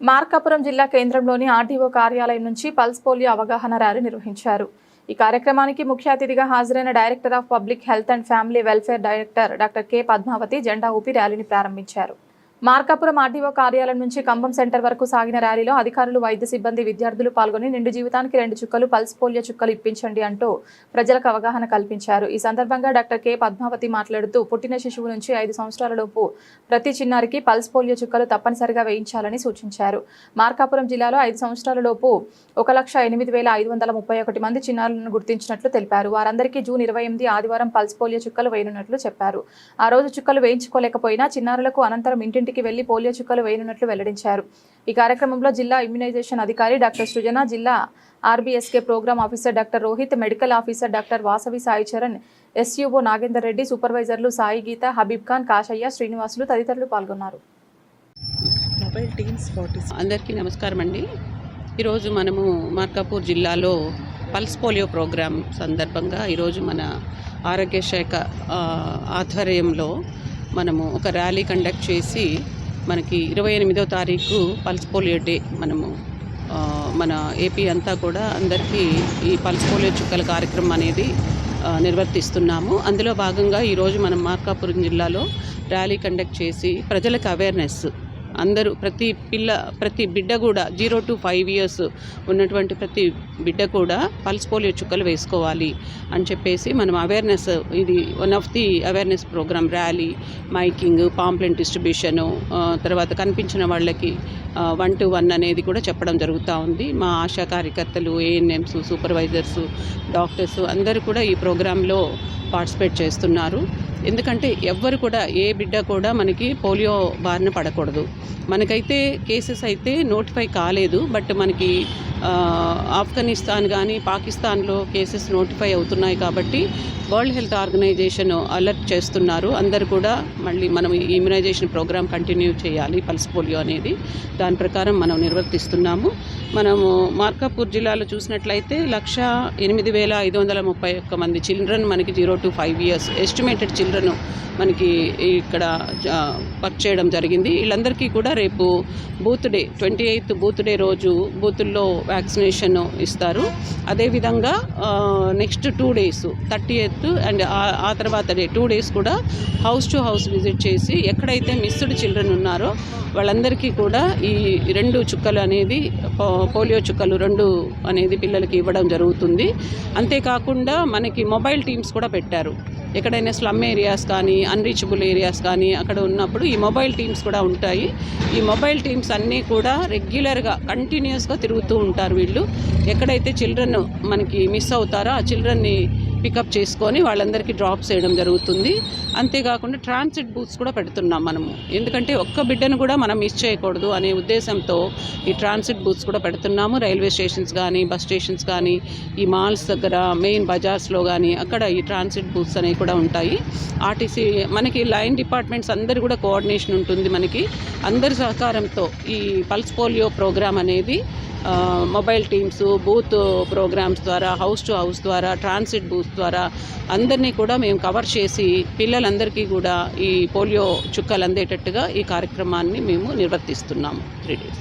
మార్కాపురం జిల్లా కేంద్రంలోని ఆర్డీఓ కార్యాలయం నుంచి పల్స్ పోలియో అవగాహన ర్యాలీ నిర్వహించారు. ఈ కార్యక్రమానికి ముఖ్య అతిథిగా హాజరైన director of public health and family welfare director doctor K Padmavathi జెండా ఊపి ర్యాలీని ప్రారంభించారు. మార్కాపురం ఆర్డీఓ కార్యాలయం నుంచి కంబం సెంటర్ వరకు సాగిన ర్యాలీలో అధికారులు, వైద్య సిబ్బంది, విద్యార్థులు పాల్గొని నిండు జీవితానికి 2 చుక్కలు పల్స్ పోలియో చుక్కలు ఇప్పించండి అంటూ ప్రజలకు అవగాహన కల్పించారు. ఈ సందర్భంగా డాక్టర్ కె పద్మావతి మాట్లాడుతూ పుట్టిన శిశువు నుంచి 5 సంవత్సరాలలోపు ప్రతి చిన్నారికి పల్స్ పోలియో చుక్కలు తప్పనిసరిగా వేయించాలని సూచించారు. మార్కాపురం జిల్లాలో 5 సంవత్సరాలలోపు 1,08,531 మంది చిన్నారులను గుర్తించినట్లు తెలిపారు. వారందరికీ జూన్ 28 ఆదివారం పల్స్ పోలియో చుక్కలు వేయనున్నట్లు చెప్పారు. ఆ రోజు చుక్కలు వేయించుకోలేకపోయినా చిన్నారులకు అనంతరం ఇంటింటికి వెళ్లి పోలియో చుక్కలు వేయనున్నట్లు వెల్లడించారు. ఈ కార్యక్రమంలో జిల్లా ఇమ్యునైజేషన్ అధికారి డాక్టర్ సృజన, జిల్లా RBSK programme officer doctor Rohit, medical officer doctor Vasavi Sai Charan, SUO Nagender Reddy, సూపర్వైజర్లు సాయి గీత, హబీబ్ ఖాన్, కాశయ్య, శ్రీనివాసులు తదితరులు పాల్గొన్నారు. అందరికీ నమస్కారం అండి. ఈరోజు మనము మార్కాపూర్ జిల్లాలో పల్స్ పోలియో ప్రోగ్రాం సందర్భంగా ఈరోజు మన ఆరోగ్య శాఖ ఆధ్వర్యంలో మనము ఒక ర్యాలీ కండక్ట్ చేసి మనకి 28వ తారీఖు పల్స్ పోలియో డే మనము మన ఏపీ అంతా కూడా అందరికీ ఈ పల్స్ పోలియో చుక్కల కార్యక్రమం అనేది నిర్వర్తిస్తున్నాము. అందులో భాగంగా ఈరోజు మనం మార్కాపురం జిల్లాలో ర్యాలీ కండక్ట్ చేసి ప్రజలకు అవేర్నెస్, అందరూ ప్రతి బిడ్డ కూడా 0 to 5 years ఉన్నటువంటి ప్రతి బిడ్డ కూడా పల్స్ పోలియో చుక్కలు వేసుకోవాలి అని చెప్పేసి మనం అవేర్నెస్, ఇది one of the awareness program, rally, miking, pamphlet distribution, తర్వాత కనిపించిన వాళ్ళకి 1 to 1 అనేది కూడా చెప్పడం జరుగుతూ ఉంది. మా ఆశా కార్యకర్తలు, ఏఎన్ఎంస్, సూపర్వైజర్స్, డాక్టర్స్ అందరూ కూడా ఈ ప్రోగ్రాంలో పార్టిసిపేట్ చేస్తున్నారు. ఎందుకంటే ఎవ్వరు కూడా, ఏ బిడ్డ కూడా మనకి పోలియో బారిన పడకూడదు. మనకైతే కేసెస్ అయితే నోటిఫై కాలేదు, బట్ మనకి ఆఫ్ఘనిస్తాన్ కానీ పాకిస్తాన్లో కేసెస్ నోటిఫై అవుతున్నాయి. కాబట్టి వరల్డ్ హెల్త్ ఆర్గనైజేషన్ అలర్ట్ చేస్తున్నారు. అందరు కూడా మళ్ళీ మనం ఈ ఇమ్యునైజేషన్ ప్రోగ్రామ్ కంటిన్యూ చేయాలి, పల్స్ పోలియో అనేది. దాని ప్రకారం మనం నిర్వర్తిస్తున్నాము. మనము మార్కాపూర్ జిల్లాలో చూసినట్లయితే 1,08,531 మంది చిల్డ్రన్ మనకి 0 to 5 years ఎస్టిమేటెడ్ చిల్డ్రన్ మనకి ఇక్కడ వర్క్ చేయడం జరిగింది. వీళ్ళందరికీ కూడా రేపు booth day 28th booth day రోజు బూతుల్లో వ్యాక్సినేషన్ ఇస్తారు. అదేవిధంగా నెక్స్ట్ 2 days 30th అండ్ ఆ తర్వాత డే 2 days కూడా హౌస్ టు హౌస్ విజిట్ చేసి ఎక్కడైతే మిస్డ్ చిల్డ్రన్ ఉన్నారో వాళ్ళందరికీ కూడా ఈ 2 చుక్కలు అనేది, పోలియో చుక్కలు 2 అనేది పిల్లలకి ఇవ్వడం జరుగుతుంది. అంతేకాకుండా మనకి మొబైల్ టీమ్స్ కూడా పెట్టారు. ఎక్కడైనా స్లమ్ ఏరియాస్ కానీ, అన్రీచబుల్ ఏరియాస్ కానీ అక్కడ ఉన్నప్పుడు ఈ మొబైల్ టీమ్స్ కూడా ఉంటాయి. ఈ మొబైల్ టీమ్స్ అన్నీ కూడా రెగ్యులర్గా కంటిన్యూస్గా తిరుగుతూ ఉంటారు. వీళ్ళు ఎక్కడైతే చిల్డ్రన్ మనకి మిస్ అవుతారో ఆ చిల్డ్రన్ని పికప్ చేసుకొని వాళ్ళందరికీ డ్రాప్ చేయడం జరుగుతుంది. అంతేకాకుండా ట్రాన్సిట్ బూత్స్ కూడా పెడుతున్నాం మనము. ఎందుకంటే ఒక్క బిడ్డను కూడా మనం మిస్ చేయకూడదు అనే ఉద్దేశంతో ఈ ట్రాన్సిట్ బూత్స్ కూడా పెడుతున్నాము. రైల్వే స్టేషన్స్ కానీ, బస్ స్టేషన్స్ కానీ, ఈ మాల్స్ దగ్గర, మెయిన్ బజార్స్లో కానీ అక్కడ ఈ ట్రాన్సిట్ బూత్స్ అనేవి కూడా ఉంటాయి. ఆర్టీసీ మనకి లైన్ డిపార్ట్మెంట్స్ అందరూ కూడా కోఆర్డినేషన్ ఉంటుంది. మనకి అందరి సహకారంతో ఈ పల్స్ పోలియో ప్రోగ్రామ్ అనేది మొబైల్ టీమ్స్, బూత్ ప్రోగ్రామ్స్ ద్వారా, హౌస్ టు హౌస్ ద్వారా, ట్రాన్సిట్ బూత్ ద్వారా అందరినీ కూడా మేము కవర్ చేసి పిల్లలందరికీ కూడా ఈ పోలియో చుక్కలు అందేటట్టుగా ఈ కార్యక్రమాన్ని మేము నిర్వర్తిస్తున్నాము 3 days.